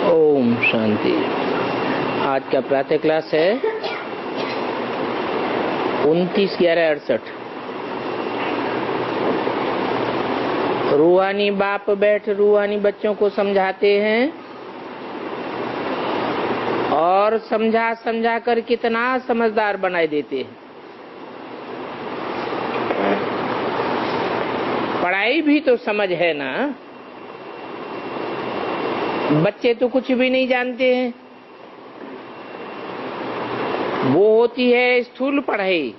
ओम शांति। आज का प्रातः क्लास है 29/11/68। रूहानी बाप बैठ रूहानी बच्चों को समझाते हैं और समझा समझा कर कितना समझदार बनाए देते हैं। पढ़ाई भी तो समझ है ना। बच्चे तो कुछ भी नहीं जानते हैं। वो होती है स्थूल पढ़ाई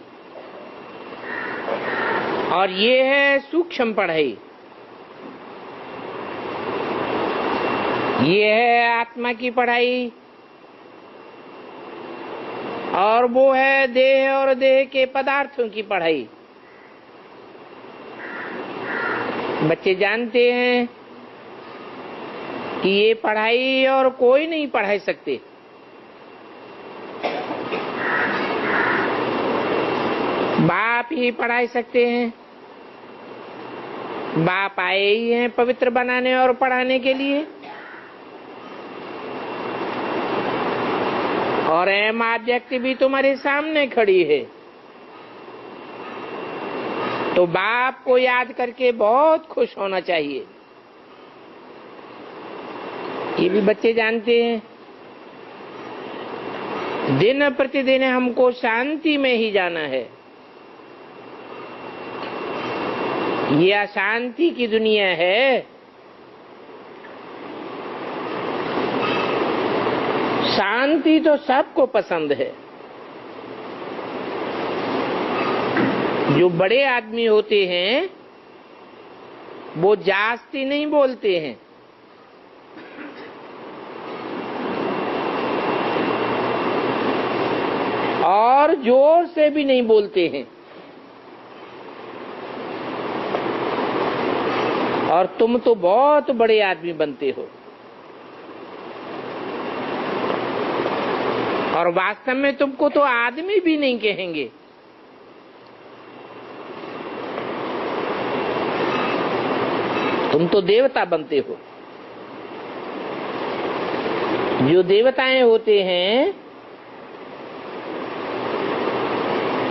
और ये है सूक्ष्म पढ़ाई। ये है आत्मा की पढ़ाई और वो है देह और देह के पदार्थों की पढ़ाई। बच्चे जानते हैं कि ये पढ़ाई और कोई नहीं पढ़ा सकते। बाप ही पढ़ा सकते हैं। बाप आए ही हैं पवित्र बनाने और पढ़ाने के लिए। और एम ऑब्जेक्ट भी तुम्हारे सामने खड़ी है। तो बाप को याद करके बहुत खुश होना चाहिए। ये भी बच्चे जानते हैं। दिन प्रतिदिन हमको शांति में ही जाना है। ये अशांति की दुनिया है। शांति तो सबको पसंद है। जो बड़े आदमी होते हैं वो जास्ती नहीं बोलते हैं। और जोर से भी नहीं बोलते हैं। और तुम तो बहुत बड़े आदमी बनते हो। और वास्तव में तुमको तो आदमी भी नहीं कहेंगे। तुम तो देवता बनते हो। जो देवताएं होते हैं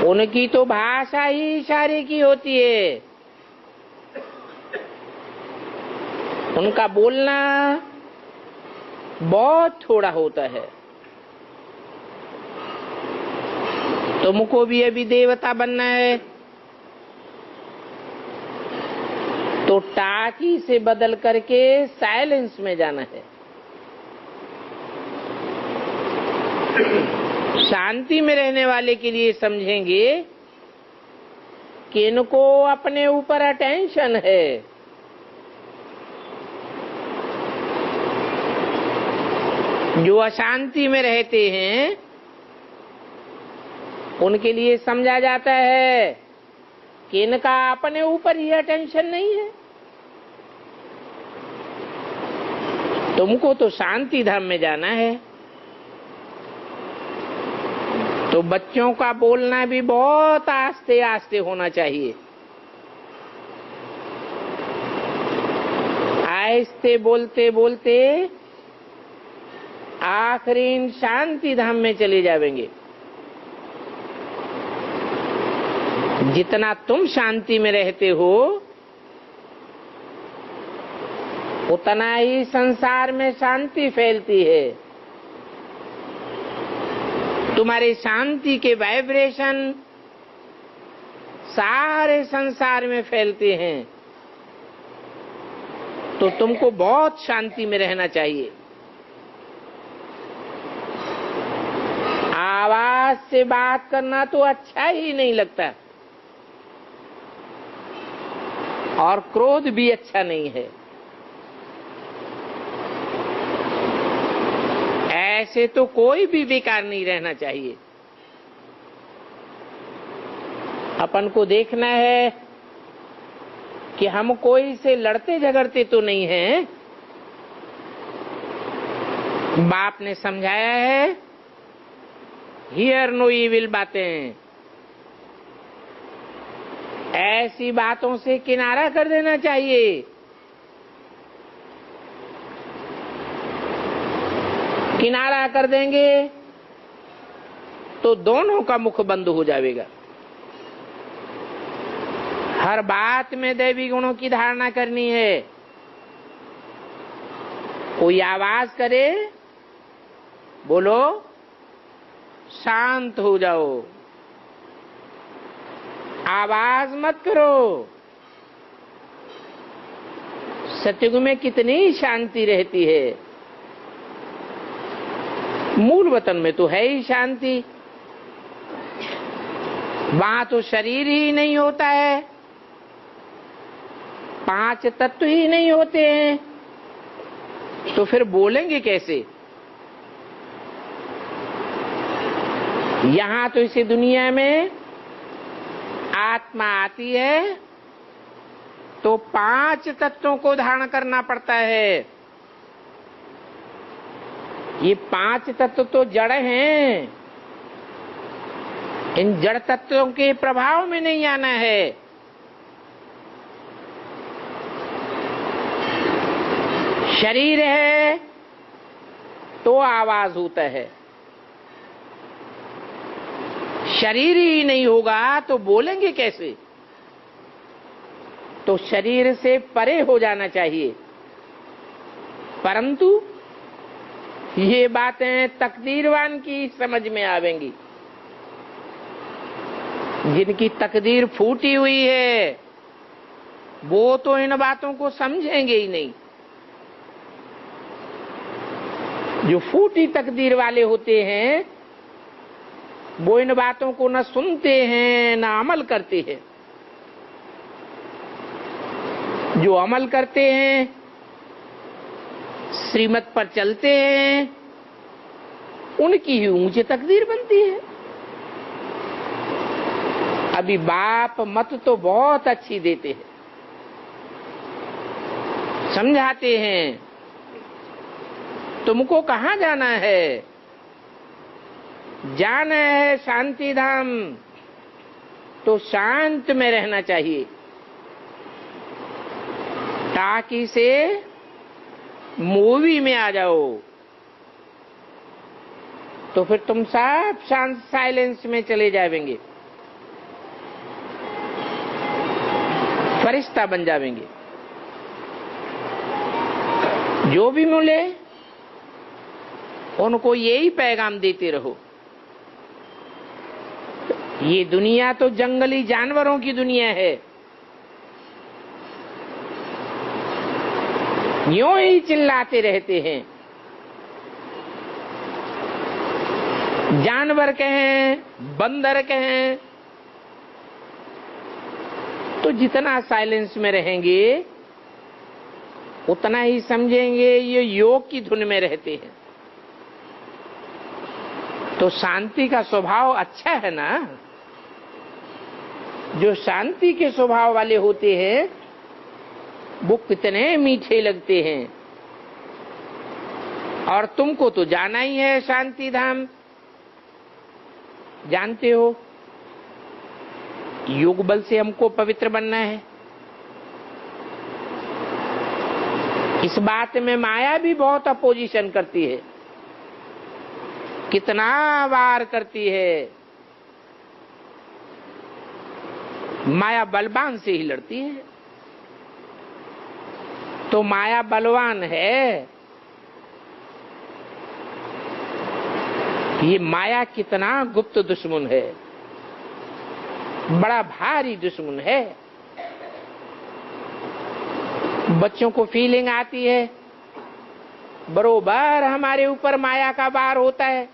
उनकी तो भाषा ही इशारे की होती है। उनका बोलना बहुत थोड़ा होता है। तुमको भी अभी देवता बनना है तो टाकी से बदल करके साइलेंस में जाना है। शांति में रहने वाले के लिए समझेंगे कि इनको अपने ऊपर अटेंशन है। जो अशांति में रहते हैं उनके लिए समझा जाता है कि इनका अपने ऊपर ही अटेंशन नहीं है। तुमको तो शांति धाम में जाना है। तो बच्चों का बोलना भी बहुत आस्ते आस्ते होना चाहिए। आहिस्ते बोलते बोलते आखिरी शांति धाम में चले जाएंगे। जितना तुम शांति में रहते हो उतना ही संसार में शांति फैलती है। तुम्हारी शांति के वाइब्रेशन सारे संसार में फैलते हैं। तो तुमको बहुत शांति में रहना चाहिए। आवाज से बात करना तो अच्छा ही नहीं लगता और क्रोध भी अच्छा नहीं है। ऐसे तो कोई भी बेकार नहीं रहना चाहिए। अपन को देखना है कि हम कोई से लड़ते झगड़ते तो नहीं हैं। बाप ने समझाया है हियर नो इविल बातें। ऐसी बातों से किनारा कर देना चाहिए। किनारा कर देंगे तो दोनों का मुख बंद हो जाएगा। हर बात में दैवी गुणों की धारणा करनी है। कोई आवाज करे, बोलो शांत हो जाओ, आवाज मत करो। सत्युग में कितनी शांति रहती है। मूल वतन में तो है ही शांति, वहां तो शरीर ही नहीं होता है, 5 तत्व ही नहीं होते हैं, तो फिर बोलेंगे कैसे? यहां तो इसी दुनिया में आत्मा आती है तो 5 तत्वों को धारण करना पड़ता है। ये 5 तत्व तो जड़ हैं, इन जड़ तत्वों के प्रभाव में नहीं आना है। शरीर है तो आवाज होता है, शरीर ही नहीं होगा तो बोलेंगे कैसे? तो शरीर से परे हो जाना चाहिए। परंतु ये बातें तकदीरवान की समझ में आवेंगी। जिनकी तकदीर फूटी हुई है वो तो इन बातों को समझेंगे ही नहीं। जो फूटी तकदीर वाले होते हैं वो इन बातों को न सुनते हैं न अमल करते हैं। जो अमल करते हैं, श्रीमत पर चलते हैं, उनकी ही ऊंची तकदीर बनती है। अभी बाप मत तो बहुत अच्छी देते हैं, समझाते हैं तुमको कहां जाना है, जाना है शांति धाम, तो शांत में रहना चाहिए। ताकि से मूवी में आ जाओ तो फिर तुम सब शांत साइलेंस में चले जाएंगे, फरिश्ता बन जाएंगे। जो भी मिले उनको यही पैगाम देते रहो। ये दुनिया तो जंगली जानवरों की दुनिया है, यूं ही चिल्लाते रहते हैं। जानवर कहें, बंदर कहें, तो जितना साइलेंस में रहेंगे उतना ही समझेंगे ये योग की धुन में रहते हैं। तो शांति का स्वभाव अच्छा है ना। जो शांति के स्वभाव वाले होते हैं वो कितने मीठे लगते हैं। और तुमको तो जाना ही है शांति धाम, जानते हो योग बल से हमको पवित्र बनना है। इस बात में माया भी बहुत अपोजिशन करती है, कितना वार करती है। माया बलवान से ही लड़ती है, तो माया बलवान है। ये माया कितना गुप्त दुश्मन है, बड़ा भारी दुश्मन है। बच्चों को फीलिंग आती है बरोबर हमारे ऊपर माया का वार होता है।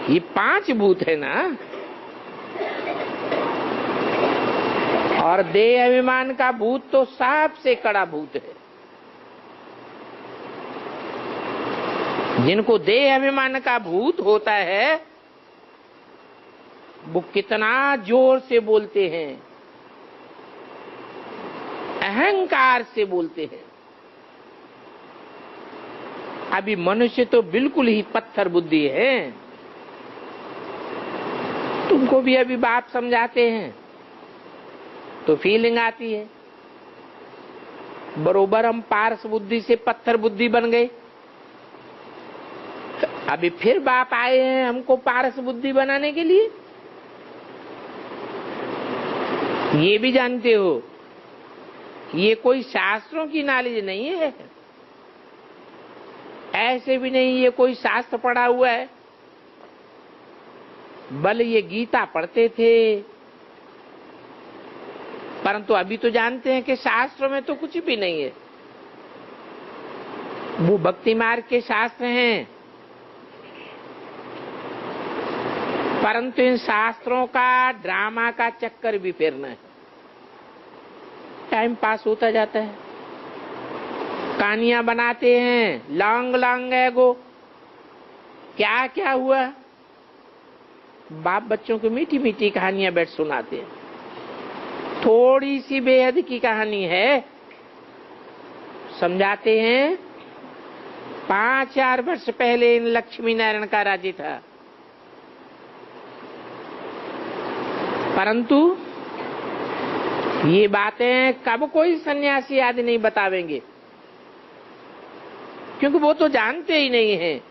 ये 5 भूत है ना, और देह अभिमान का भूत तो सबसे कड़ा भूत है। जिनको देह अभिमान का भूत होता है वो कितना जोर से बोलते हैं, अहंकार से बोलते हैं। अभी मनुष्य तो बिल्कुल ही पत्थर बुद्धि है। तुमको भी अभी बाप समझाते हैं तो फीलिंग आती है, बरोबर हम पारस बुद्धि से पत्थर बुद्धि बन गए। अभी फिर बाप आए हैं हमको पारस बुद्धि बनाने के लिए। ये भी जानते हो ये कोई शास्त्रों की नॉलेज नहीं है, ऐसे भी नहीं ये कोई शास्त्र पढ़ा हुआ है। बल ये गीता पढ़ते थे, परंतु अभी तो जानते हैं कि शास्त्रों में तो कुछ भी नहीं है। वो भक्ति मार्ग के शास्त्र हैं, परंतु इन शास्त्रों का ड्रामा का चक्कर भी फेरना है। टाइम पास होता जाता है, कहानियां बनाते हैं, लॉन्ग लॉन्ग एगो क्या क्या हुआ। बाप बच्चों को मीठी मीठी कहानियां बैठ सुनाते हैं। थोड़ी सी बेहद की कहानी है, समझाते हैं 5,000 वर्ष पहले इन लक्ष्मी नारायण का राज्य था, परंतु ये बातें कब कोई सन्यासी आदि नहीं बतावेंगे, क्योंकि वो तो जानते ही नहीं हैं।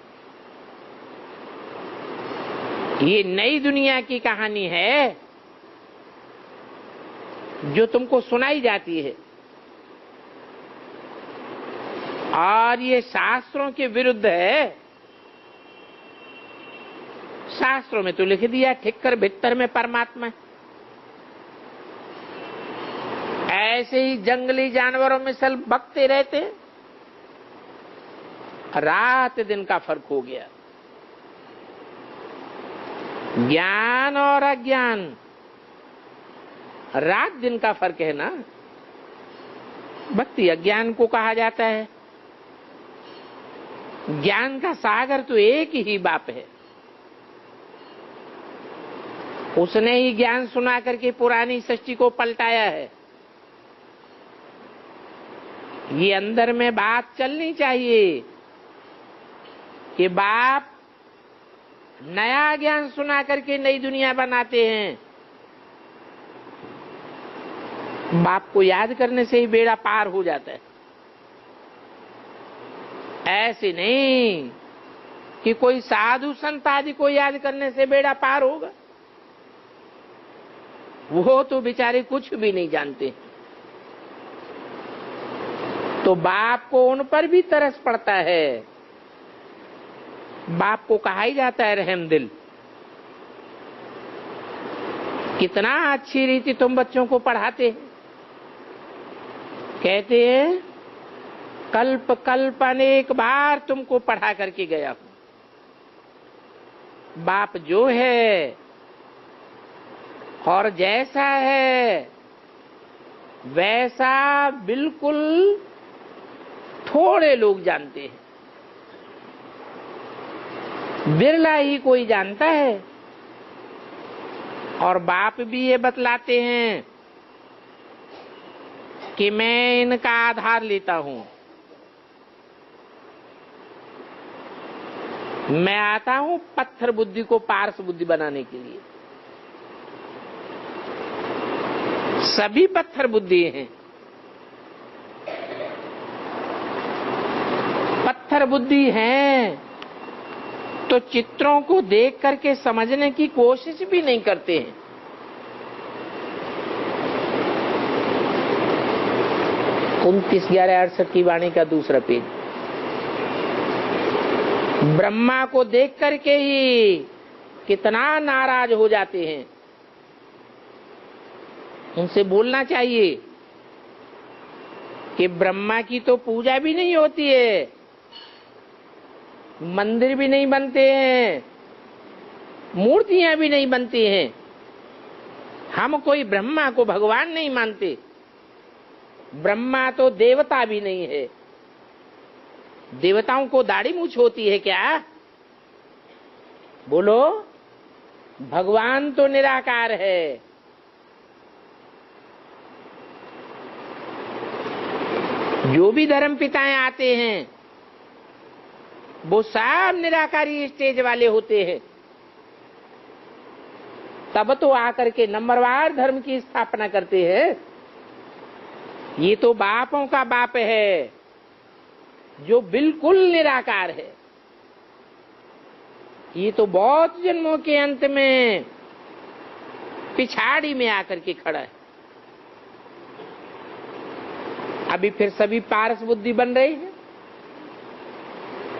ये नई दुनिया की कहानी है जो तुमको सुनाई जाती है, और ये शास्त्रों के विरुद्ध है। शास्त्रों में तो लिख दिया ठिक्कर भीतर में परमात्मा है। ऐसे ही जंगली जानवरों में सब बकते रहते, रात दिन का फर्क हो गया। ज्ञान और अज्ञान रात दिन का फर्क है ना। भक्ति अज्ञान को कहा जाता है, ज्ञान का सागर तो एक ही बाप है। उसने ही ज्ञान सुना करके पुरानी सृष्टि को पलटाया है। ये अंदर में बात चलनी चाहिए कि बाप नया ज्ञान सुना करके नई दुनिया बनाते हैं। बाप को याद करने से ही बेड़ा पार हो जाता है। ऐसे नहीं कि कोई साधु संत आदि को याद करने से बेड़ा पार होगा, वो तो बेचारे कुछ भी नहीं जानते। तो बाप को उन पर भी तरस पड़ता है। बाप को कहा ही जाता है रहम दिल। कितना अच्छी रीति तुम बच्चों को पढ़ाते हैं। कहते हैं कल्प कल्प अनेक बार तुमको पढ़ा करके गया हूं। बाप जो है और जैसा है वैसा बिल्कुल थोड़े लोग जानते हैं, बिरला ही कोई जानता है। और बाप भी ये बतलाते हैं कि मैं इनका आधार लेता हूं, मैं आता हूं पत्थर बुद्धि को पारस बुद्धि बनाने के लिए। सभी पत्थर बुद्धि हैं। पत्थर बुद्धि हैं तो चित्रों को देख करके समझने की कोशिश भी नहीं करते हैं। 29/11/68 की वाणी का दूसरा पेज। ब्रह्मा को देख करके ही कितना नाराज हो जाते हैं। उनसे बोलना चाहिए कि ब्रह्मा की तो पूजा भी नहीं होती है, मंदिर भी नहीं बनते हैं, मूर्तियां भी नहीं बनती हैं। हम कोई ब्रह्मा को भगवान नहीं मानते। ब्रह्मा तो देवता भी नहीं है। देवताओं को दाढ़ी मूछ होती है क्या? बोलो, भगवान तो निराकार है। जो भी धर्म पिताएं आते हैं वो सब निराकारी स्टेज वाले होते हैं। तब तो आकर के नंबरवार धर्म की स्थापना करते हैं। ये तो बापों का बाप है जो बिल्कुल निराकार है। ये तो बहुत जन्मों के अंत में पिछाड़ी में आकर के खड़ा है। अभी फिर सभी पारस बुद्धि बन रही है।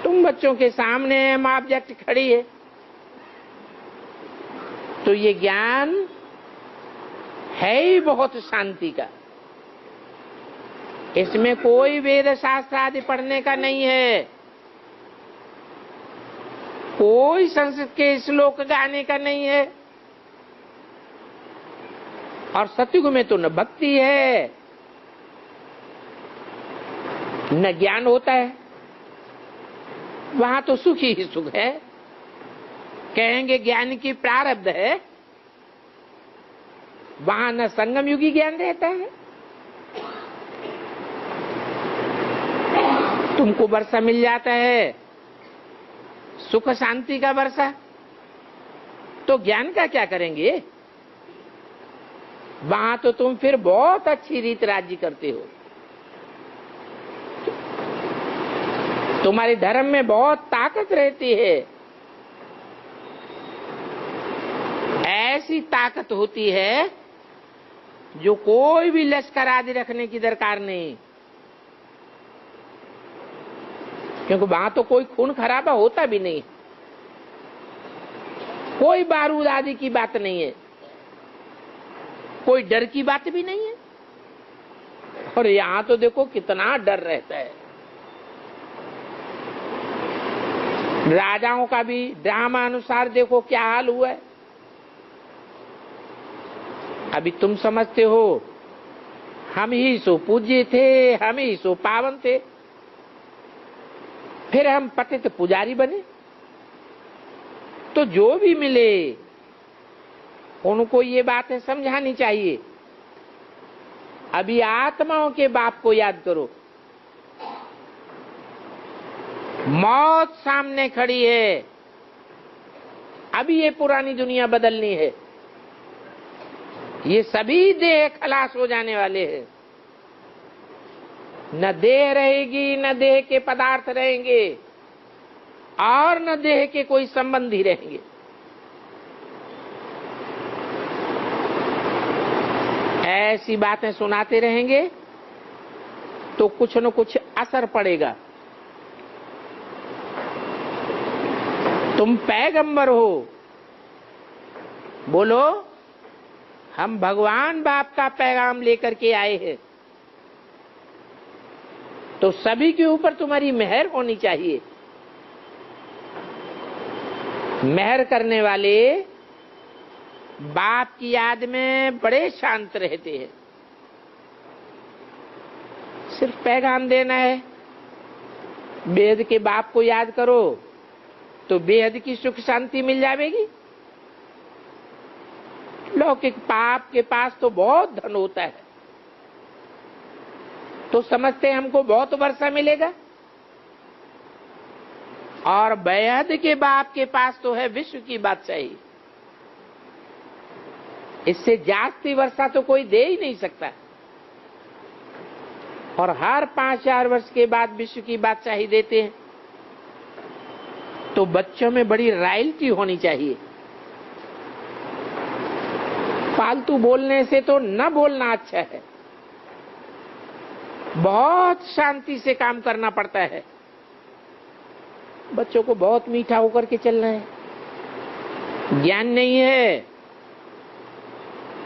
तुम बच्चों के सामने एम ऑब्जेक्ट खड़ी है, तो ये ज्ञान है ही बहुत शांति का। इसमें कोई वेद शास्त्र आदि पढ़ने का नहीं है, कोई संस्कृत के श्लोक गाने का नहीं है। और सतयुग में तो न भक्ति है न ज्ञान होता है, वहां तो सुख ही सुख है। कहेंगे ज्ञान की प्रारब्ध है, वहां न संगम युगी ज्ञान रहता है। तुमको वर्षा मिल जाता है, सुख शांति का वर्षा, तो ज्ञान का क्या करेंगे? वहां तो तुम फिर बहुत अच्छी रीत राज्य करते हो। तुम्हारे धर्म में बहुत ताकत रहती है, ऐसी ताकत होती है जो कोई भी लश्कर आदि रखने की दरकार नहीं, क्योंकि वहां तो कोई खून खराबा होता भी नहीं, कोई बारूद आदि की बात नहीं है, कोई डर की बात भी नहीं है। और यहां तो देखो कितना डर रहता है। राजाओं का भी ड्रामा अनुसार देखो क्या हाल हुआ है। अभी तुम समझते हो हम ही सो पूज्य थे, हम ही सो पावन थे, फिर हम पतित पुजारी बने। तो जो भी मिले उनको ये बातें समझानी चाहिए। अभी आत्माओं के बाप को याद करो, मौत सामने खड़ी है, अभी ये पुरानी दुनिया बदलनी है। ये सभी देह खलास हो जाने वाले हैं, न देह रहेगी न देह के पदार्थ रहेंगे और न देह के कोई संबंधी रहेंगे। ऐसी बातें सुनाते रहेंगे तो कुछ न कुछ असर पड़ेगा। तुम पैगंबर हो, बोलो हम भगवान बाप का पैगाम लेकर के आए हैं, तो सभी के ऊपर तुम्हारी मेहर होनी चाहिए। मेहर करने वाले बाप की याद में बड़े शांत रहते हैं। सिर्फ पैगाम देना है, बेहद के बाप को याद करो तो बेहद की सुख शांति मिल जाएगी। लौकिक पाप के पास तो बहुत धन होता है, तो समझते हैं हमको बहुत वर्षा मिलेगा। और बेहद के बाप के पास तो है विश्व की बादशाही, इससे जास्ती वर्षा तो कोई दे ही नहीं सकता। और हर 5-4 वर्ष के बाद विश्व की बादशाही देते हैं, तो बच्चों में बड़ी रॉयल्टी होनी चाहिए। फालतू बोलने से तो न बोलना अच्छा है, बहुत शांति से काम करना पड़ता है। बच्चों को बहुत मीठा होकर के चलना है। ज्ञान नहीं है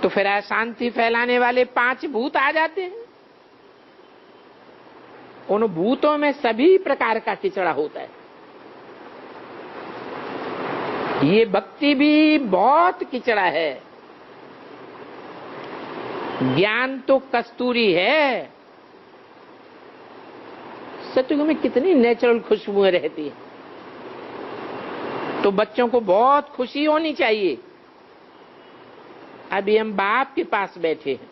तो फिर अशांति फैलाने वाले 5 भूत आ जाते हैं। उन भूतों में सभी प्रकार का किचड़ा होता है। ये भक्ति भी बहुत किचड़ा है। ज्ञान तो कस्तूरी है। सतयुग में कितनी नेचुरल खुशबुएं रहती है। तो बच्चों को बहुत खुशी होनी चाहिए। अभी हम बाप के पास बैठे हैं,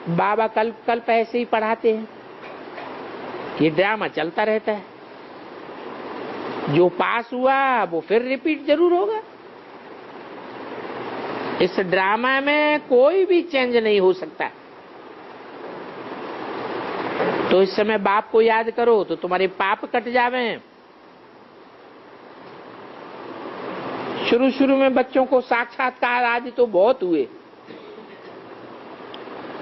बाबा कल्प ऐसे ही पढ़ाते हैं, ये ड्रामा चलता रहता है। जो पास हुआ वो फिर रिपीट जरूर होगा। इस ड्रामा में कोई भी चेंज नहीं हो सकता। तो इस समय बाप को याद करो तो तुम्हारे पाप कट जावे। शुरू शुरू में बच्चों को साक्षात्कार आदि तो बहुत हुए,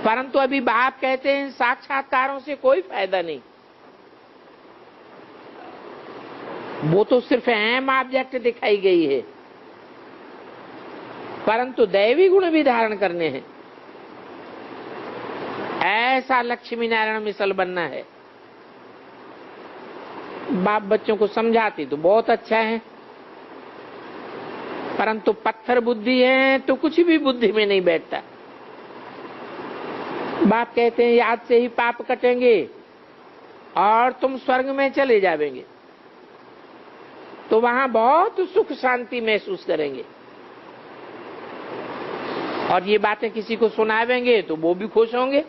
परंतु अभी बाप कहते हैं साक्षात्कारों से कोई फायदा नहीं, वो तो सिर्फ अहम ऑब्जेक्ट दिखाई गई है, परंतु दैवी गुण भी धारण करने हैं। ऐसा लक्ष्मी नारायण मिसल बनना है। बाप बच्चों को समझाते तो बहुत अच्छा है, परंतु पत्थर बुद्धि है तो कुछ भी बुद्धि में नहीं बैठता। बाप कहते हैं याद से ही पाप कटेंगे और तुम स्वर्ग में चले जावेंगे, तो वहां बहुत सुख शांति महसूस करेंगे। और ये बातें किसी को सुनावेंगे तो वो भी खुश होंगे।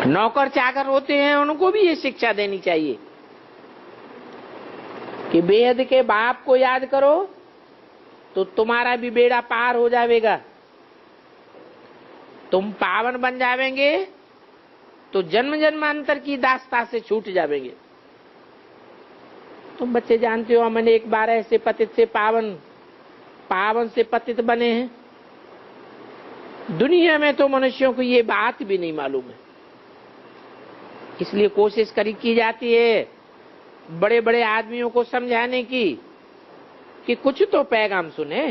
नौकर चाकर होते हैं उनको भी ये शिक्षा देनी चाहिए कि बेहद के बाप को याद करो तो तुम्हारा भी बेड़ा पार हो जाएगा, तुम पावन बन जावेंगे, तो जन्म जन्मांतर की दास्ता से छूट जावेंगे। तुम बच्चे जानते हो मैंने एक बार ऐसे पतित से पावन, पावन से पतित बने हैं। दुनिया में तो मनुष्यों को ये बात भी नहीं मालूम है, इसलिए कोशिश की जाती है बड़े बड़े आदमियों को समझाने की कि कुछ तो पैगाम सुने।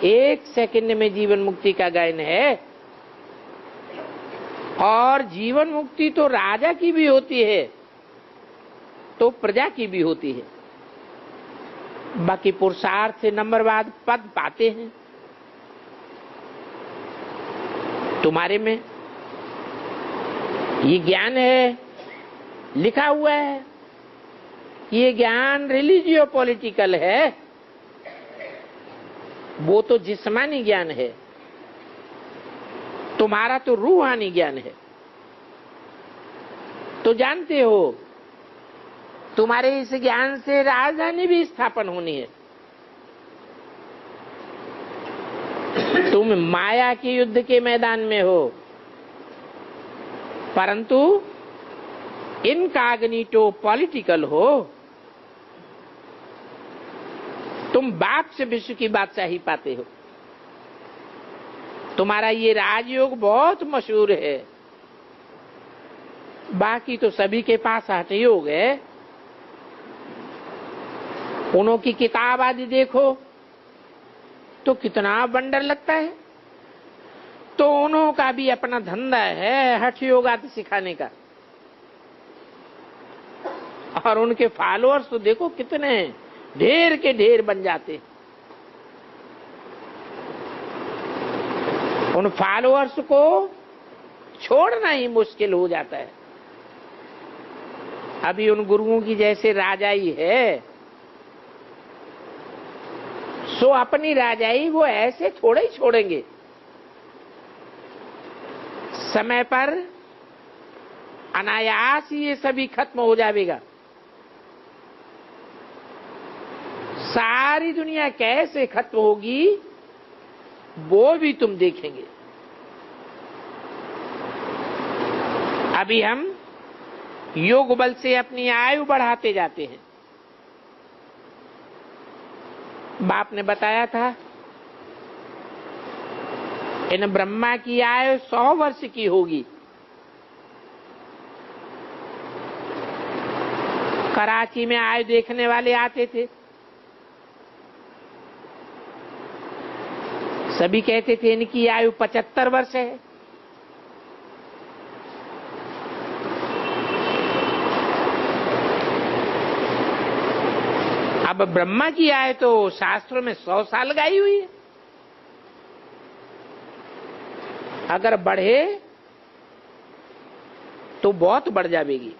1 सेकंड में जीवन मुक्ति का गायन है, और जीवन मुक्ति तो राजा की भी होती है तो प्रजा की भी होती है। बाकी पुरुषार्थ से नंबरवाद पद पाते हैं। तुम्हारे में ये ज्ञान है, लिखा हुआ है, ये ज्ञान रिलीजियो पॉलिटिकल है, वो तो जिस्मानी ज्ञान है, तुम्हारा तो रूहानी ज्ञान है। तो जानते हो तुम्हारे इस ज्ञान से राजधानी भी स्थापन होनी है। तुम माया के युद्ध के मैदान में हो, परंतु इनकॉग्निटो पॉलिटिकल हो। तुम बाप से विश्व की बादशाही पाते हो। तुम्हारा ये राजयोग बहुत मशहूर है, बाकी तो सभी के पास हठयोग है। उन्हों की किताब आदि देखो तो कितना बंडर लगता है। तो उन्हों का भी अपना धंधा है हठ योग आदि सिखाने का, और उनके फॉलोअर्स तो देखो कितने ढेर के ढेर बन जाते। उन फॉलोअर्स को छोड़ना ही मुश्किल हो जाता है। अभी उन गुरुओं की जैसे राजाई है, सो अपनी राजाई वो ऐसे थोड़े ही छोड़ेंगे। समय पर अनायास ये सभी खत्म हो जाएगा। सारी दुनिया कैसे खत्म होगी वो भी तुम देखेंगे। अभी हम योग बल से अपनी आयु बढ़ाते जाते हैं। बाप ने बताया था इन ब्रह्मा की आयु 100 वर्ष की होगी। कराची में आयु देखने वाले आते थे, सभी कहते थे इनकी आयु 75 वर्ष है। अब ब्रह्मा की आयु तो शास्त्रों में 100 साल गाई हुई है। अगर बढ़े तो बहुत बढ़ जाएगी।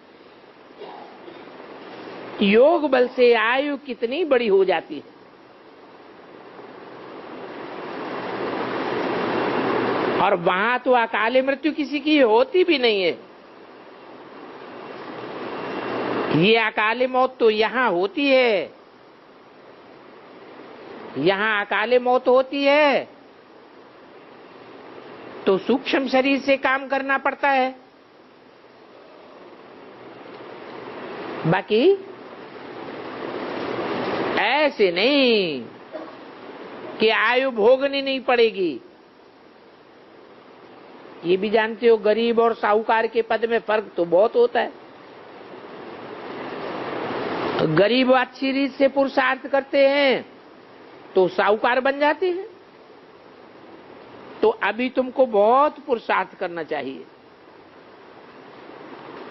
योग बल से आयु कितनी बड़ी हो जाती है। और वहां तो अकाले मृत्यु किसी की होती भी नहीं है। ये अकाले मौत तो यहां होती है, यहां अकाले मौत होती है तो सूक्ष्म शरीर से काम करना पड़ता है। बाकी ऐसे नहीं कि आयु भोगनी नहीं पड़ेगी। ये भी जानते हो गरीब और साहूकार के पद में फर्क तो बहुत होता है। गरीब अच्छी रीत से पुरुषार्थ करते हैं तो साहूकार बन जाते हैं। तो अभी तुमको बहुत पुरुषार्थ करना चाहिए,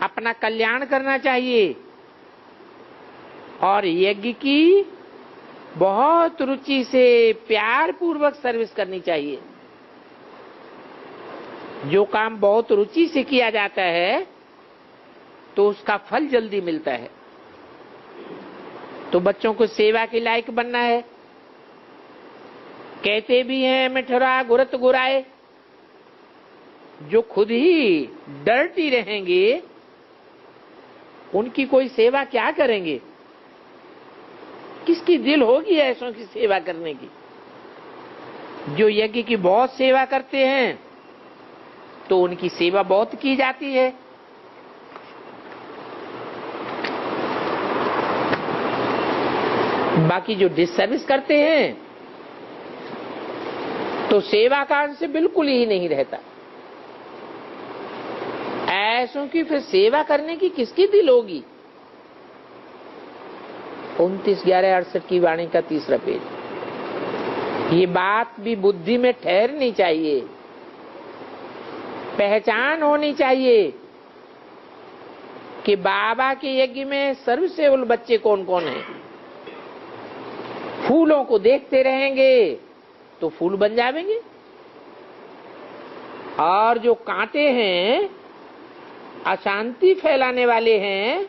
अपना कल्याण करना चाहिए और यज्ञ की बहुत रुचि से प्यार पूर्वक सर्विस करनी चाहिए। जो काम बहुत रुचि से किया जाता है तो उसका फल जल्दी मिलता है। तो बच्चों को सेवा के लायक बनना है। कहते भी हैं मिठरा गुरत गुराए, जो खुद ही डर्टी रहेंगे उनकी कोई सेवा क्या करेंगे? किसकी दिल होगी ऐसों की सेवा करने की? जो यज्ञ की बहुत सेवा करते हैं तो उनकी सेवा बहुत की जाती है। बाकी जो डिसर्विस करते हैं तो सेवा का अंश बिल्कुल ही नहीं रहता। ऐसों की फिर सेवा करने की किसकी दिल होगी? 29/11/68 की वाणी का 3रा पेज। ये बात भी बुद्धि में ठहरनी चाहिए, पहचान होनी चाहिए कि बाबा के यज्ञ में सर्वसेवल बच्चे कौन कौन हैं। फूलों को देखते रहेंगे तो फूल बन जाएंगे, और जो कांटे हैं, अशांति फैलाने वाले हैं,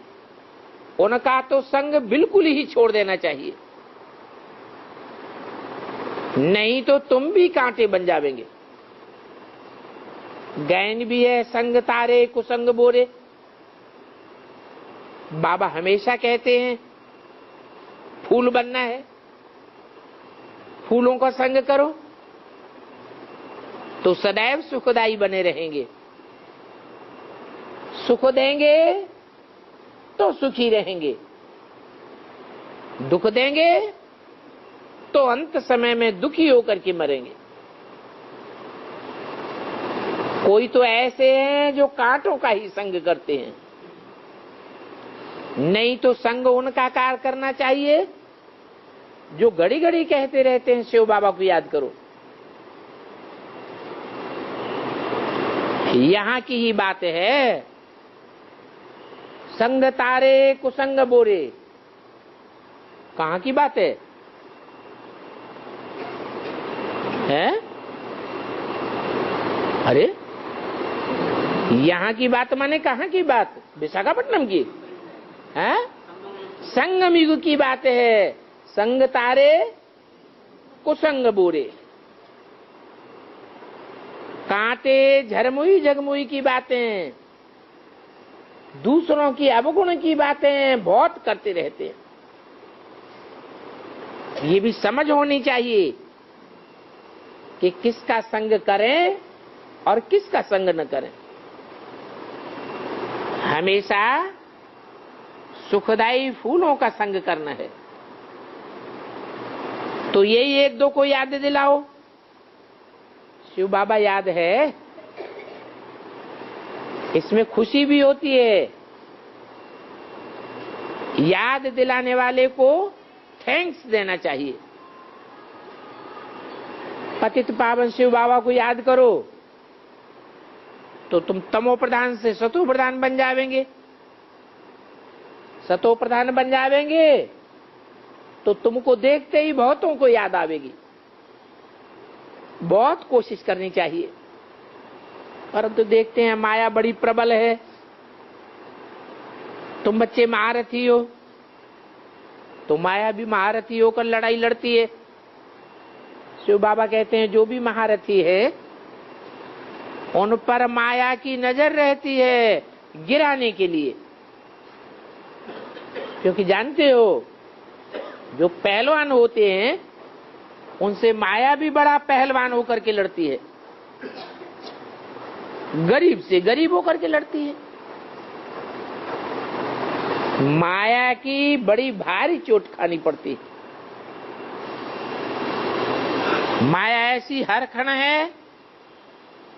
उनका तो संग बिल्कुल ही छोड़ देना चाहिए, नहीं तो तुम भी कांटे बन जाओगे। गैन भी है संग तारे कुसंग बोरे। बाबा हमेशा कहते हैं फूल बनना है, फूलों का संग करो तो सदैव सुखदायी बने रहेंगे। सुख देंगे तो सुखी रहेंगे, दुख देंगे तो अंत समय में दुखी होकर के मरेंगे। कोई तो ऐसे हैं जो कांटों का ही संग करते हैं, नहीं तो संग उनका कार्य करना चाहिए जो घड़ी घड़ी कहते रहते हैं शिव बाबा को याद करो। यहां की ही बात है, संग तारे कुसंग बोरे। कहां की बात है? हैं? अरे यहां की बात माने कहां की बात? विशाखापट्टनम की है? संगम युग की बात है। संग तारे कुसंग बोरे, कांटे झरमुई जगमुई की बातें, दूसरों की अवगुण की बातें बहुत करते रहते हैं। ये भी समझ होनी चाहिए कि किसका संग करें और किसका संग न करें। हमेशा सुखदायी फूलों का संग करना है। तो यही एक दो को याद दिलाओ। शिव बाबा याद है, इसमें खुशी भी होती है। याद दिलाने वाले को थैंक्स देना चाहिए। पतित पावन शिव बाबा को याद करो तो तुम तमो प्रधान से सतो प्रधान बन जाएंगे। सतो प्रधान बन जाएंगे तो तुमको देखते ही बहुतों को याद आवेगी। बहुत कोशिश करनी चाहिए, परंतु देखते हैं माया बड़ी प्रबल है। तुम बच्चे महारथी हो तो माया भी महारथी होकर लड़ाई लड़ती है। शिव बाबा कहते हैं जो भी महारथी है उन पर माया की नजर रहती है गिराने के लिए, क्योंकि जानते हो जो पहलवान होते हैं उनसे माया भी बड़ा पहलवान होकर के लड़ती है। गरीब से गरीब होकर के लड़ती है। माया की बड़ी भारी चोट खानी पड़ती है। माया ऐसी हरखण है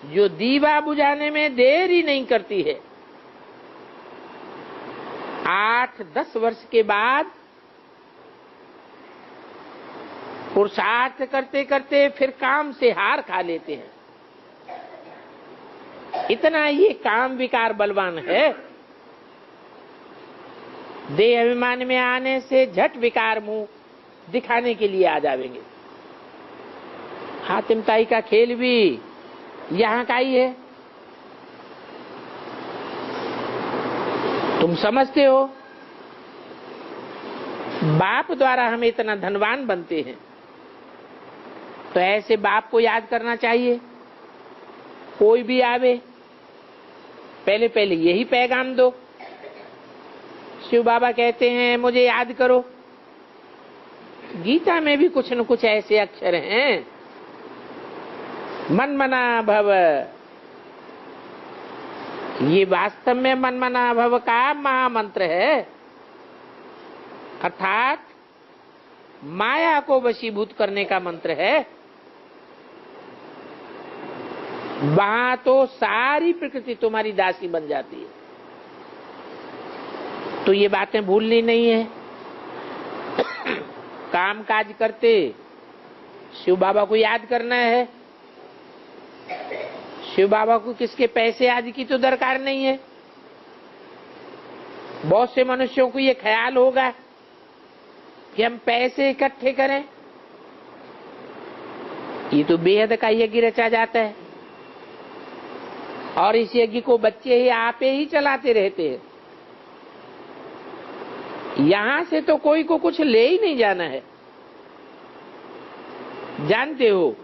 जो दीवा बुझाने में देर ही नहीं करती है। 8-10 वर्ष के बाद पुरुषार्थ करते करते फिर काम से हार खा लेते हैं। इतना ये काम विकार बलवान है। देह अभिमान में आने से झट विकार मुंह दिखाने के लिए आ जाएंगे। हातिम ताई का खेल भी यहां का ही है। तुम समझते हो बाप द्वारा हम इतना धनवान बनते हैं, तो ऐसे बाप को याद करना चाहिए। कोई भी आवे पहले पहले यही पैगाम दो। शिव बाबा कहते हैं मुझे याद करो। गीता में भी कुछ न कुछ ऐसे अक्षर हैं, मन मना भव। ये वास्तव में मन मना भव का महामंत्र है, अर्थात माया को वशीभूत करने का मंत्र है। वहां तो सारी प्रकृति तुम्हारी दासी बन जाती है। तो ये बातें भूलनी नहीं है। काम काज करते शिव बाबा को याद करना है। शिव बाबा को किसके पैसे आदि की तो दरकार नहीं है। बहुत से मनुष्यों को ये ख्याल होगा कि हम पैसे इकट्ठे करें। ये तो बेहद का यज्ञ रचा जाता है और इस यज्ञ को बच्चे ही आपे ही चलाते रहते हैं। यहां से तो कोई को कुछ ले ही नहीं जाना है। जानते हो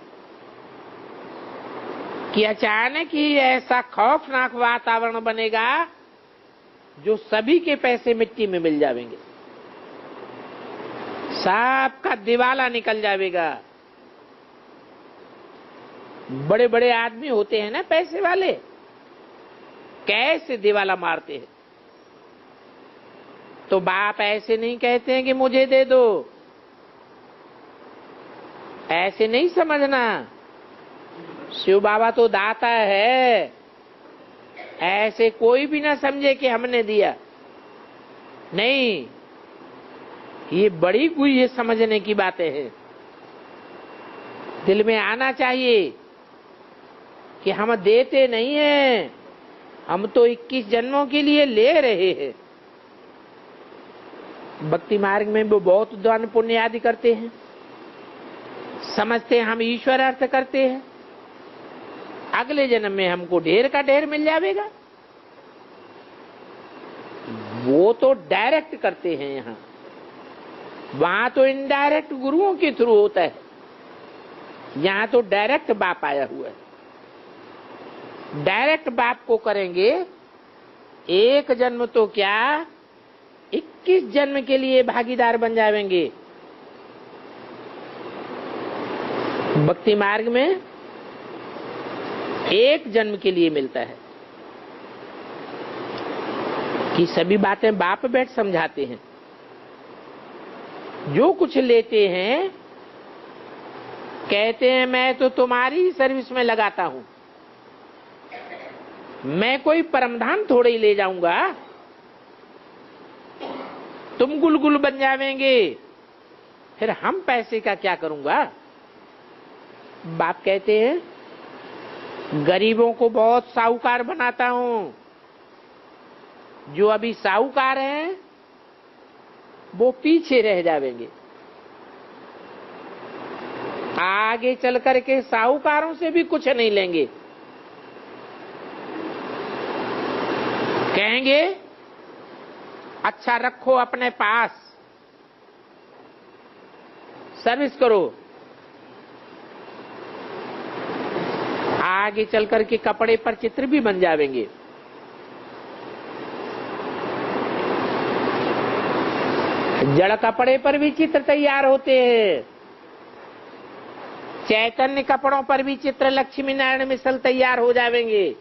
कि अचानक ही ऐसा खौफनाक वातावरण बनेगा जो सभी के पैसे मिट्टी में मिल जाएंगे। सबका दिवाला निकल जाएगा। बड़े बड़े आदमी होते हैं ना पैसे वाले, कैसे दिवाला मारते हैं। तो बाप ऐसे नहीं कहते हैं कि मुझे दे दो, ऐसे नहीं समझना। शिव बाबा तो दाता है, ऐसे कोई भी ना समझे कि हमने दिया। नहीं, ये बड़ी गुह्य समझने की बातें हैं। दिल में आना चाहिए कि हम देते नहीं हैं, हम तो 21 जन्मों के लिए ले रहे हैं। भक्ति मार्ग में वो बहुत दान पुण्य आदि करते हैं, समझते हैं हम ईश्वर अर्थ करते हैं, अगले जन्म में हमको ढेर का ढेर मिल जाएगा। वो तो डायरेक्ट करते हैं। यहाँ वहां तो इनडायरेक्ट गुरुओं के थ्रू होता है, यहाँ तो डायरेक्ट बाप आया हुआ है। डायरेक्ट बाप को करेंगे, एक जन्म तो क्या 21 जन्म के लिए भागीदार बन जाएंगे। भक्ति मार्ग में एक जन्म के लिए मिलता है कि सभी बातें बाप बैठ समझाते हैं। जो कुछ लेते हैं कहते हैं मैं तो तुम्हारी सर्विस में लगाता हूं, मैं कोई परमधाम थोड़े ही ले जाऊंगा, तुम गुलगुल बन जावेंगे, फिर हम पैसे का क्या करूंगा। बाप कहते हैं गरीबों को बहुत साहूकार बनाता हूं। जो अभी साहूकार हैं वो पीछे रह जावेंगे, आगे चल करके साहूकारों से भी कुछ नहीं लेंगे। कहेंगे अच्छा रखो अपने पास, सर्विस करो। आगे चल करके कपड़े पर चित्र भी बन जाएंगे। जड़ कपड़े पर भी चित्र तैयार होते हैं, चैतन्य कपड़ों पर भी चित्र लक्ष्मी नारायण मिसल तैयार हो जाएंगे।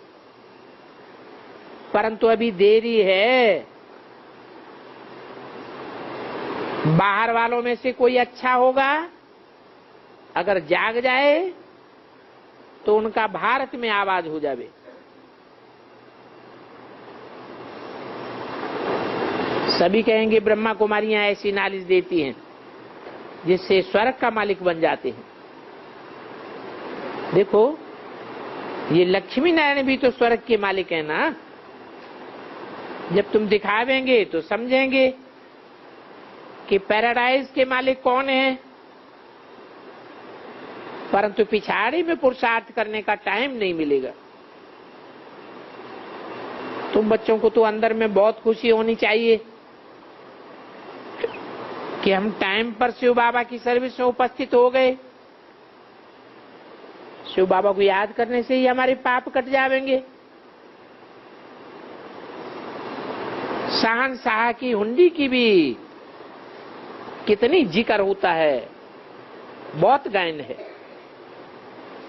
परंतु अभी देरी है। बाहर वालों में से कोई अच्छा होगा, अगर जाग जाए तो उनका भारत में आवाज हो जावे। सभी कहेंगे ब्रह्मा कुमारियां ऐसी नॉलेज देती हैं जिससे स्वर्ग का मालिक बन जाते हैं। देखो, ये लक्ष्मी नारायण भी तो स्वर्ग के मालिक है ना। जब तुम दिखावेंगे तो समझेंगे कि पैराडाइज के मालिक कौन है, परंतु पिछाड़ी में पुरुषार्थ करने का टाइम नहीं मिलेगा। तुम बच्चों को तो अंदर में बहुत खुशी होनी चाहिए कि हम टाइम पर शिव बाबा की सर्विस में उपस्थित हो गए। शिव बाबा को याद करने से ही हमारे पाप कट जाएंगे। शहंशाह की हुंडी की भी कितनी जिक्र होता है, बहुत गायन है।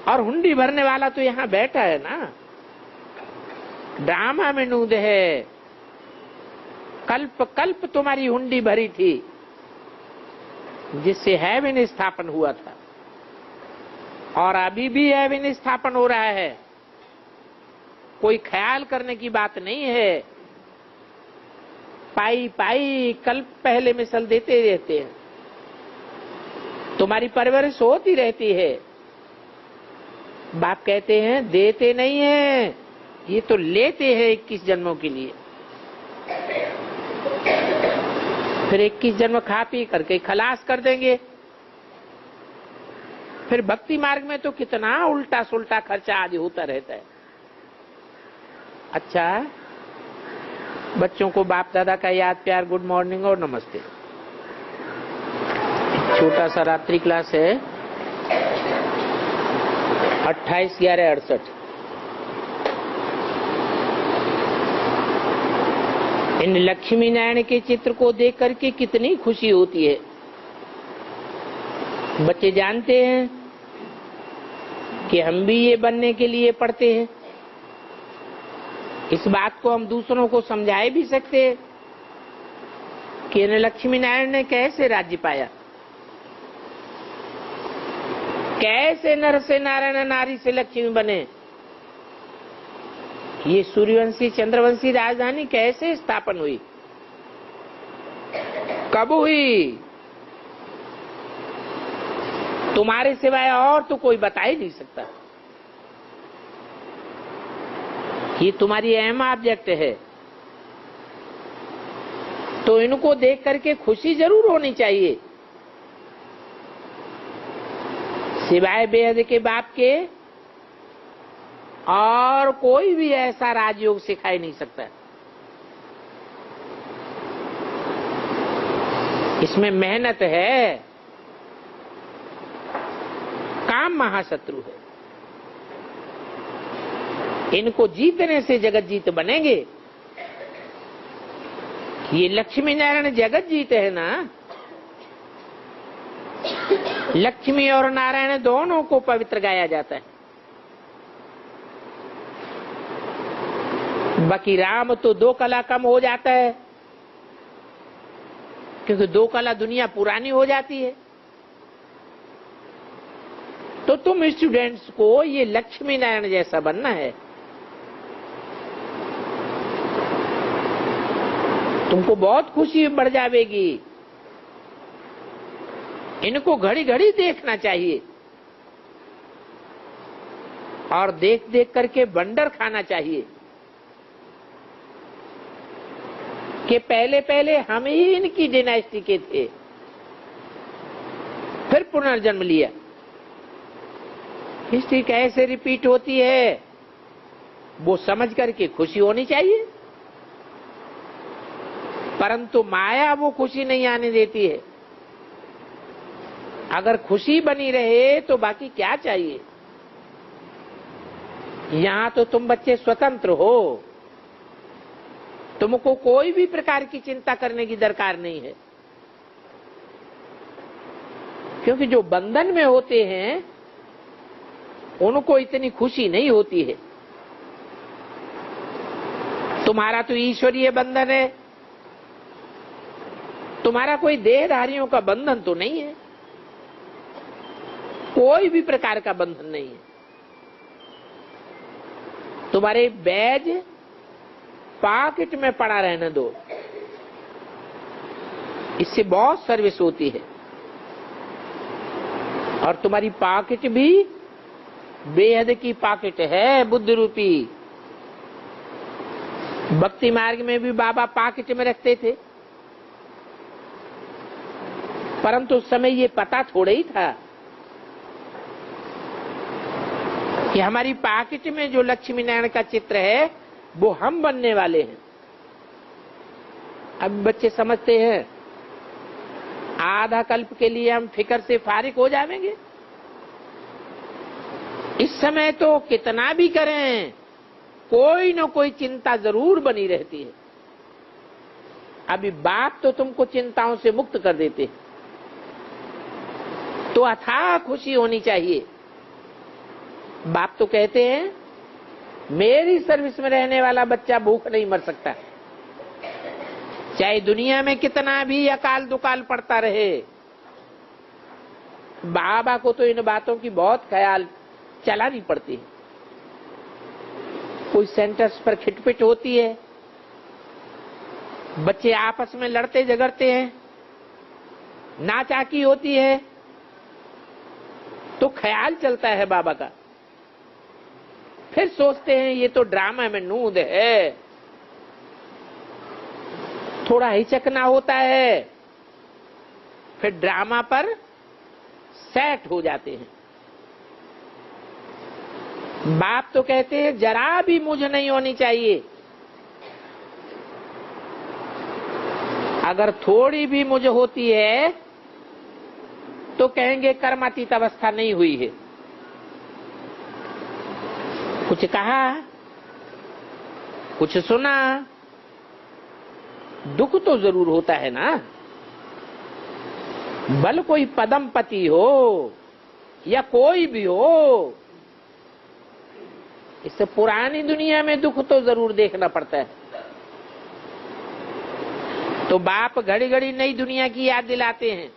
और हुंडी भरने वाला तो यहां बैठा है ना। ड्रामा में नूद है, कल्प कल्प तुम्हारी हुंडी भरी थी, जिससे हेवन स्थापन हुआ था, और अभी भी हेवन स्थापन हो रहा है। कोई ख्याल करने की बात नहीं है। पाई पाई कल्प पहले मिसल देते रहते हैं। तुम्हारी परवरिश होती रहती है। बाप कहते हैं देते नहीं है, ये तो लेते हैं 21 जन्मों के लिए। फिर 21 जन्म खा पी करके खलास कर देंगे। फिर भक्ति मार्ग में तो कितना उल्टा सुल्टा खर्चा आदि होता रहता है। अच्छा, बच्चों को बाप दादा का याद प्यार, गुड मॉर्निंग और नमस्ते। छोटा सा रात्रि क्लास है, 28/11/68। इन लक्ष्मी नारायण के चित्र को देख करके कितनी खुशी होती है। बच्चे जानते हैं कि हम भी ये बनने के लिए पढ़ते हैं। इस बात को हम दूसरों को समझा भी सकते हैं कि इन लक्ष्मी नारायण ने कैसे राज्य पाया, कैसे नर से नारायण, नारी से लक्ष्मी बने, ये सूर्यवंशी चंद्रवंशी राजधानी कैसे स्थापन हुई, कब हुई, तुम्हारे सिवाय और तो कोई बता ही नहीं सकता। ये तुम्हारी अहम ऑब्जेक्ट है। तो इनको देख करके खुशी जरूर होनी चाहिए। सिवाय बेहद के बाप के और कोई भी ऐसा राजयोग सिखाई नहीं सकता। इसमें मेहनत है, काम महाशत्रु है। इनको जीतने से जगत जीत बनेंगे। ये लक्ष्मी नारायण जगत जीत है ना। लक्ष्मी और नारायण दोनों को पवित्र गाया जाता है। बाकी राम तो 2 कला कम हो जाता है, क्योंकि 2 कला दुनिया पुरानी हो जाती है। तो तुम स्टूडेंट्स को ये लक्ष्मी नारायण जैसा बनना है। तुमको बहुत खुशी बढ़ जाएगी। इनको घड़ी घड़ी देखना चाहिए और देख देख करके बंडर खाना चाहिए कि पहले पहले हम ही इनकी डायनेस्टी के थे, फिर पुनर्जन्म लिया। हिस्ट्री कैसे रिपीट होती है वो समझ करके खुशी होनी चाहिए, परंतु माया वो खुशी नहीं आने देती है। अगर खुशी बनी रहे तो बाकी क्या चाहिए। यहां तो तुम बच्चे स्वतंत्र हो, तुमको कोई भी प्रकार की चिंता करने की दरकार नहीं है, क्योंकि जो बंधन में होते हैं उनको इतनी खुशी नहीं होती है। तुम्हारा तो ईश्वरीय बंधन है, तुम्हारा कोई देहधारियों का बंधन तो नहीं है, कोई भी प्रकार का बंधन नहीं है। तुम्हारे बैज पॉकेट में पड़ा रहने दो, इससे बहुत सर्विस होती है। और तुम्हारी पॉकेट भी बेहद की पॉकेट है, बुद्धि रूपी। भक्ति मार्ग में भी बाबा पॉकेट में रखते थे, परंतु उस समय ये पता थोड़ा ही था कि हमारी पॉकेट में जो लक्ष्मी नारायण का चित्र है वो हम बनने वाले हैं। अब बच्चे समझते हैं आधा कल्प के लिए हम फिक्र से फारिग हो जाएंगे। इस समय तो कितना भी करें कोई न कोई चिंता जरूर बनी रहती है। अभी बाप तो तुमको चिंताओं से मुक्त कर देते, तो अथाह खुशी होनी चाहिए। बाप तो कहते हैं मेरी सर्विस में रहने वाला बच्चा भूख नहीं मर सकता, चाहे दुनिया में कितना भी अकाल दुकाल पड़ता रहे। बाबा को तो इन बातों की बहुत ख्याल चलानी पड़ती है। कोई सेंटर्स पर खिटपिट होती है, बच्चे आपस में लड़ते झगड़ते हैं, नाचाकी होती है, तो ख्याल चलता है बाबा का। फिर सोचते हैं ये तो ड्रामा में नूद है, थोड़ा हिचकना होता है, फिर ड्रामा पर सेट हो जाते हैं। बाप तो कहते हैं जरा भी मुझ नहीं होनी चाहिए, अगर थोड़ी भी मुझ होती है तो कहेंगे कर्मातीत अवस्था नहीं हुई है। कुछ कहा, कुछ सुना, दुख तो जरूर होता है ना। भले कोई पदमपति हो या कोई भी हो, इससे पुरानी दुनिया में दुख तो जरूर देखना पड़ता है। तो बाप घड़ी घड़ी नई दुनिया की याद दिलाते हैं।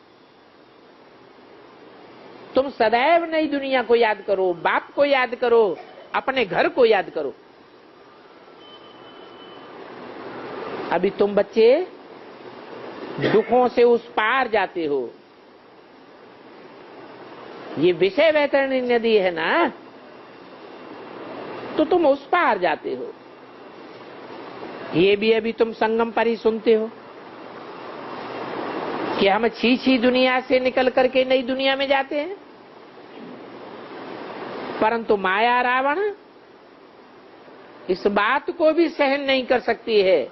तुम सदैव नई दुनिया को याद करो, बाप को याद करो, अपने घर को याद करो। अभी तुम बच्चे दुखों से उस पार जाते हो। ये विषय वैतरणी नदी है ना, तो तुम उस पार जाते हो। ये भी अभी तुम संगम पर ही सुनते हो कि हम छी दुनिया से निकल करके नई दुनिया में जाते हैं, परंतु माया रावण इस बात को भी सहन नहीं कर सकती है।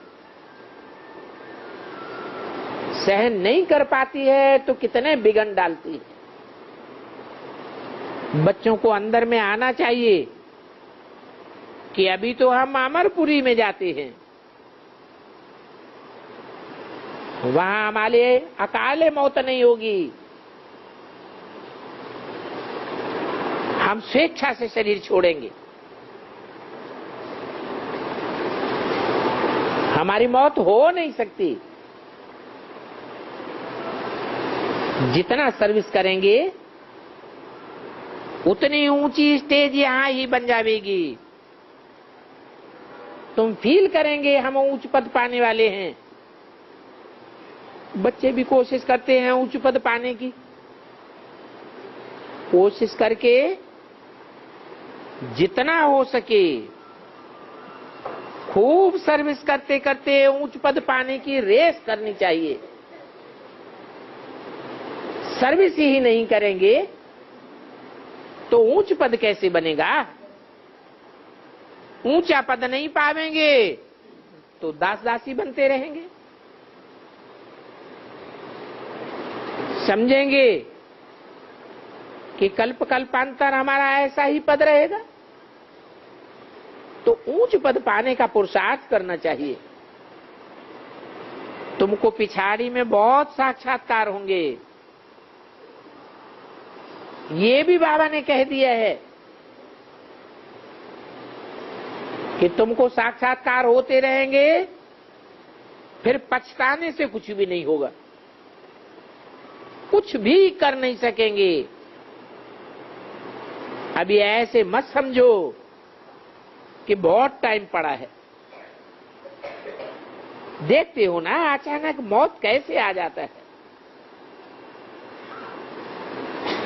सहन नहीं कर पाती है तो कितने बिगन डालती है। बच्चों को अंदर में आना चाहिए कि अभी तो हम अमरपुरी में जाते हैं, वहां हमारे अकाले मौत नहीं होगी। हम स्वेच्छा से शरीर छोड़ेंगे, हमारी मौत हो नहीं सकती। जितना सर्विस करेंगे उतनी ऊंची स्टेज यहां ही बन जाएगी। तुम फील करेंगे हम उच्च पद पाने वाले हैं। बच्चे भी कोशिश करते हैं उच्च पद पाने की, कोशिश करके जितना हो सके खूब सर्विस करते करते उच्च पद पाने की रेस करनी चाहिए। सर्विस ही नहीं करेंगे तो ऊंच पद कैसे बनेगा? ऊंचा पद नहीं पावेंगे तो दास दासी बनते रहेंगे। समझेंगे कि कल्प कल्पांतर हमारा ऐसा ही पद रहेगा, तो ऊंच पद पाने का पुरुषार्थ करना चाहिए। तुमको पिछाड़ी में बहुत साक्षात्कार होंगे, ये भी बाबा ने कह दिया है कि तुमको साक्षात्कार होते रहेंगे, फिर पछताने से कुछ भी नहीं होगा, कुछ भी कर नहीं सकेंगे। अभी ऐसे मत समझो कि बहुत टाइम पड़ा है। देखते हो ना अचानक मौत कैसे आ जाता है।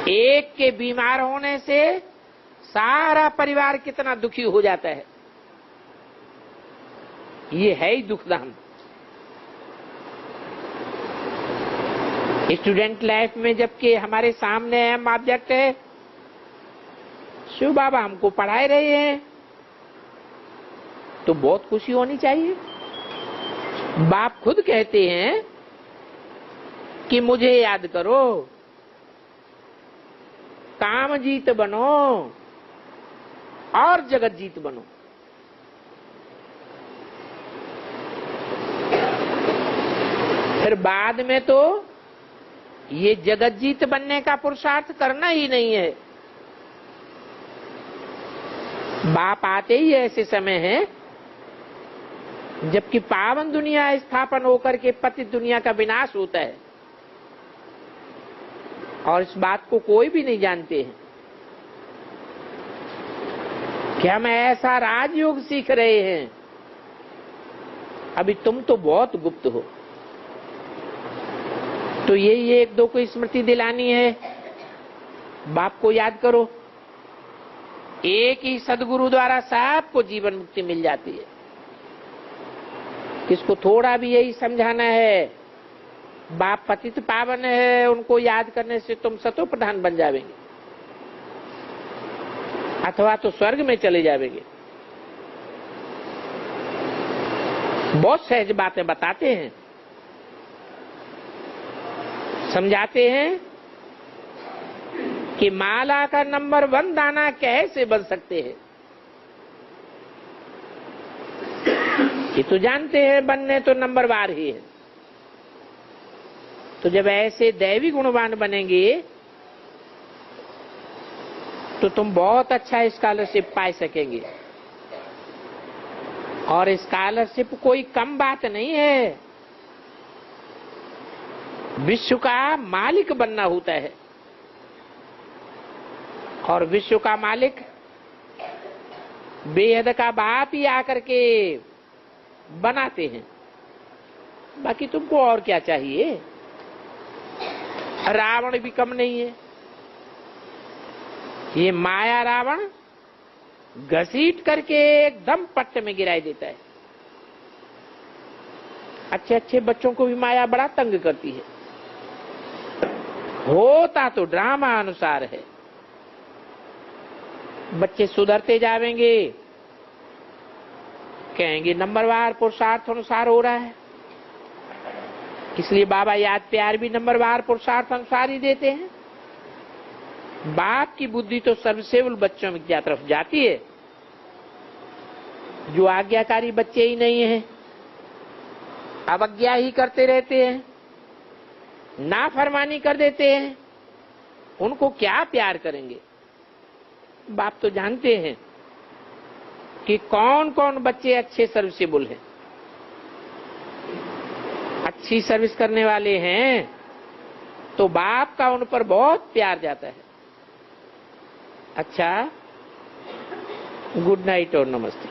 एक के बीमार होने से सारा परिवार कितना दुखी हो जाता है। ये है ही दुखदान। स्टूडेंट लाइफ में जबकि हमारे सामने अहम ऑब्जेक्ट है, शिव बाबा हमको पढ़ाए रहे हैं, तो बहुत खुशी होनी चाहिए। बाप खुद कहते हैं कि मुझे याद करो, काम जीत बनो और जगत जीत बनो। फिर बाद में तो ये जगत जीत बनने का पुरुषार्थ करना ही नहीं है। बाप आते ही ऐसे समय है जबकि पावन दुनिया स्थापन होकर के पतित दुनिया का विनाश होता है, और इस बात को कोई भी नहीं जानते हैं कि हम ऐसा राजयोग सीख रहे हैं। अभी तुम तो बहुत गुप्त हो। तो यही एक दो को स्मृति दिलानी है। बाप को याद करो। एक ही सदगुरु द्वारा सबको जीवन मुक्ति मिल जाती है। किसको थोड़ा भी यही समझाना है, बाप पतित पावन है, उनको याद करने से तुम सतो प्रधान बन जावेंगे अथवा तो स्वर्ग में चले जावेंगे। बहुत सहज बातें बताते हैं, समझाते हैं कि माला का नंबर 1 दाना कैसे बन सकते हैं। ये तो जानते हैं बनने तो नंबर वार ही है। तो जब ऐसे दैवी गुणवान बनेंगे तो तुम बहुत अच्छा स्कॉलरशिप पा सकेंगे। और स्कॉलरशिप कोई कम बात नहीं है। विश्व का मालिक बनना होता है, और विश्व का मालिक बेहद का बाप ही आकर के बनाते हैं। बाकी तुमको और क्या चाहिए। रावण भी कम नहीं है। ये माया रावण घसीट करके एकदम पट्ट में गिराई देता है। अच्छे अच्छे बच्चों को भी माया बड़ा तंग करती है। होता तो ड्रामा अनुसार है। बच्चे सुधरते जावेंगे, कहेंगे नंबरवार पुरुषार्थ अनुसार हो रहा है। इसलिए बाबा याद प्यार भी नंबरवार पुरुषार्थ अनुसार ही देते हैं। बाप की बुद्धि तो सर्वसेवल बच्चों की तरफ जाती है। जो आज्ञाकारी बच्चे ही नहीं हैं, अवज्ञा ही करते रहते हैं, नाफरमानी कर देते हैं, उनको क्या प्यार करेंगे। बाप तो जानते हैं कि कौन कौन बच्चे अच्छे सर्विसेबल हैं, अच्छी सर्विस करने वाले हैं, तो बाप का उन पर बहुत प्यार जाता है। अच्छा, गुड नाइट और नमस्ते।